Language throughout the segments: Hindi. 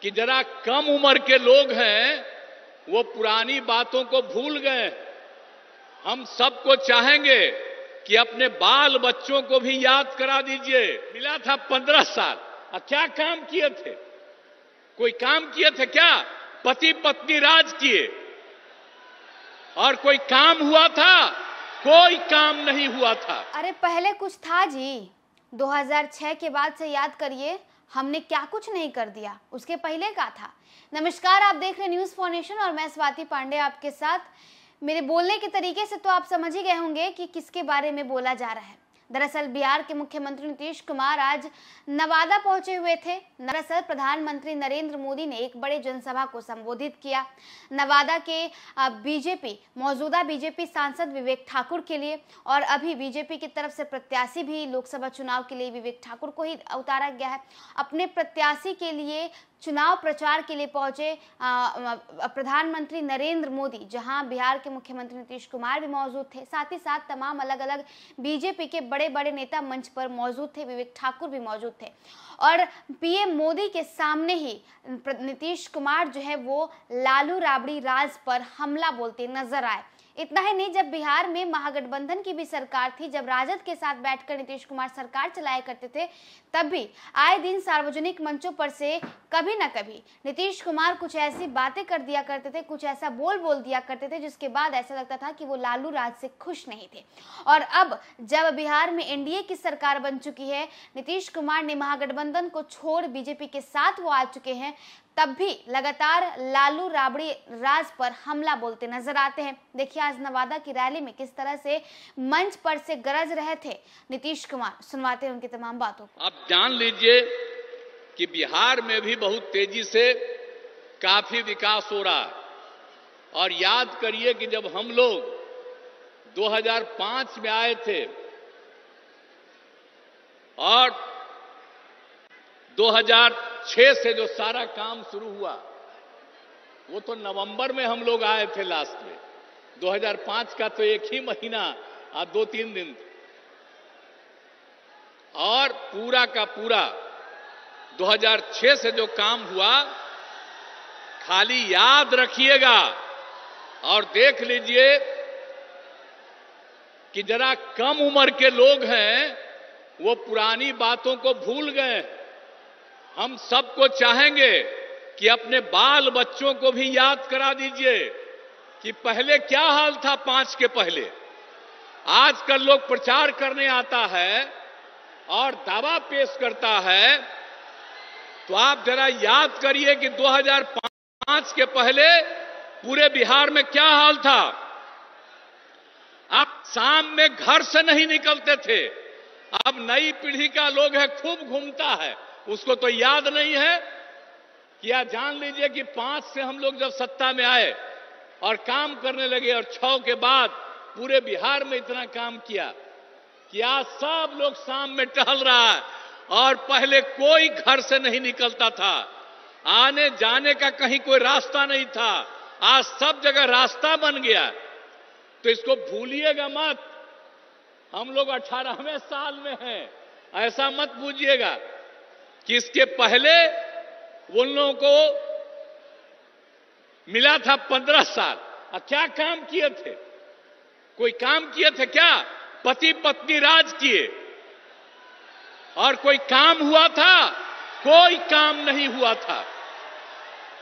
कि जरा कम उम्र के लोग हैं वो पुरानी बातों को भूल गए। हम सबको चाहेंगे कि अपने बाल बच्चों को भी याद करा दीजिए। मिला था 15 साल, क्या काम किए थे? कोई काम किए थे क्या? पति पत्नी राज किए और कोई काम हुआ था? कोई काम नहीं हुआ था। अरे पहले कुछ था जी। 2006 के बाद से याद करिए हमने क्या कुछ नहीं कर दिया, उसके पहले का था। नमस्कार, आप देख रहे न्यूज़ फॉर नेशन और मैं स्वाति पांडे आपके साथ। मेरे बोलने के तरीके से तो आप समझ ही गए होंगे कि किसके बारे में बोला जा रहा है। दरअसल बिहार के मुख्यमंत्री नीतीश कुमार आज नवादा पहुंचे हुए थे। दरअसल प्रधानमंत्री नरेंद्र मोदी ने एक बड़े जनसभा को संबोधित किया। नवादा के मौजूदा बीजेपी सांसद विवेक ठाकुर के लिए और अभी बीजेपी की तरफ से प्रत्याशी भी लोकसभा चुनाव के लिए विवेक ठाकुर को ही उतारा गया है। अपने प्रत्याशी के लिए चुनाव प्रचार के लिए पहुंचे प्रधानमंत्री नरेंद्र मोदी, जहां बिहार के मुख्यमंत्री नीतीश कुमार भी मौजूद थे। साथ ही साथ तमाम अलग अलग बीजेपी के बड़े बड़े नेता मंच पर मौजूद थे। विवेक ठाकुर भी मौजूद थे और पीएम मोदी के सामने ही नीतीश कुमार जो है वो लालू राबड़ी राज पर हमला बोलते नजर आए। इतना ही नहीं, जब बिहार में महागठबंधन की भी सरकार थी, जब राजद के साथ बैठकर नीतीश कुमार सरकार चलाया करते थे, तब भी आए दिन सार्वजनिक मंचों पर से कभी ना कभी नीतीश कुमार कुछ ऐसी बातें कर दिया करते थे, कुछ ऐसा बोल दिया करते थे जिसके बाद ऐसा लगता था कि वो लालू राज से खुश नहीं थे। और अब जब बिहार में एनडीए की सरकार बन चुकी है, नीतीश कुमार ने महागठबंधन को छोड़ बीजेपी के साथ वो आ चुके हैं, तब भी लगातार लालू राबड़ी राज पर हमला बोलते नजर आते हैं। देखिए आज नवादा की रैली में किस तरह से मंच पर से गरज रहे थे नीतीश कुमार। सुनवाते हैं उनकी तमाम बातों को। आप जान लीजिए कि बिहार में भी बहुत तेजी से काफी विकास हो रहा है। और याद करिए कि जब हम लोग 2005 में आए थे और 2006 से जो सारा काम शुरू हुआ वो तो नवंबर में हम लोग आए थे लास्ट में। 2005 का तो एक ही महीना और 2-3 दिन और पूरा का पूरा 2006 से जो काम हुआ खाली याद रखिएगा और देख लीजिए कि जरा कम उम्र के लोग हैं वो पुरानी बातों को भूल गए। हम सबको चाहेंगे कि अपने बाल बच्चों को भी याद करा दीजिए कि पहले क्या हाल था 5 के पहले। आजकल लोग प्रचार करने आता है और दावा पेश करता है, तो आप जरा याद करिए कि 2005 के पहले पूरे बिहार में क्या हाल था। आप शाम में घर से नहीं निकलते थे। अब नई पीढ़ी का लोग है खूब घूमता है, उसको तो याद नहीं है। क्या जान लीजिए कि 5 से हम लोग जब सत्ता में आए और काम करने लगे और 6 के बाद पूरे बिहार में इतना काम किया कि आज सब लोग शाम में टहल रहा है और पहले कोई घर से नहीं निकलता था। आने जाने का कहीं कोई रास्ता नहीं था, आज सब जगह रास्ता बन गया। तो इसको भूलिएगा मत। हम लोग 18वें साल में हैं, ऐसा मत बूझिएगा कि इसके पहले उन लोगों को मिला था 15 साल, क्या काम किए थे? कोई काम किए थे क्या? पति पत्नी राज किए और कोई काम हुआ था? कोई काम नहीं हुआ था।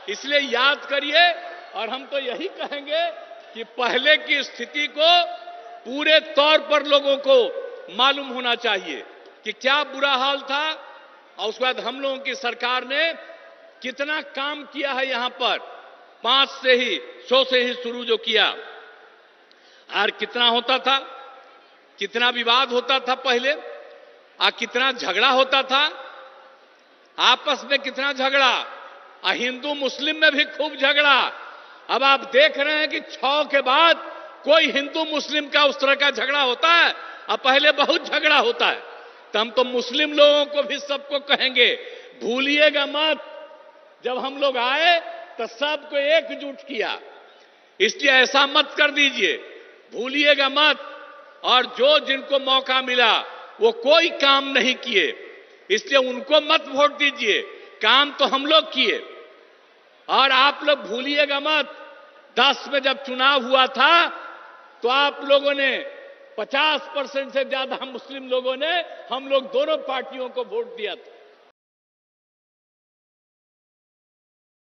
इसलिए याद करिए और हम तो यही कहेंगे कि पहले की स्थिति को पूरे तौर पर लोगों को मालूम होना चाहिए कि क्या बुरा हाल था और उसके बाद हम लोगों की सरकार ने कितना काम किया है। यहां पर 5 से ही 100 से ही शुरू जो किया और कितना होता था, कितना विवाद होता था पहले, कितना झगड़ा होता था आपस में, कितना झगड़ा, हिंदू मुस्लिम में भी खूब झगड़ा। अब आप देख रहे हैं कि 6 के बाद कोई हिंदू मुस्लिम का उस तरह का झगड़ा होता है? अब पहले बहुत झगड़ा होता है। तो हम तो मुस्लिम लोगों को भी सबको कहेंगे भूलिएगा मत। जब हम लोग आए तो सबको एकजुट किया, इसलिए ऐसा मत कर दीजिए, भूलिएगा मत। और जो जिनको मौका मिला वो कोई काम नहीं किए, इसलिए उनको मत वोट दीजिए। काम तो हम लोग किए और आप लोग भूलिएगा मत, 10 में जब चुनाव हुआ था तो आप लोगों ने 50% से ज्यादा मुस्लिम लोगों ने हम लोग दोनों पार्टियों को वोट दिया था।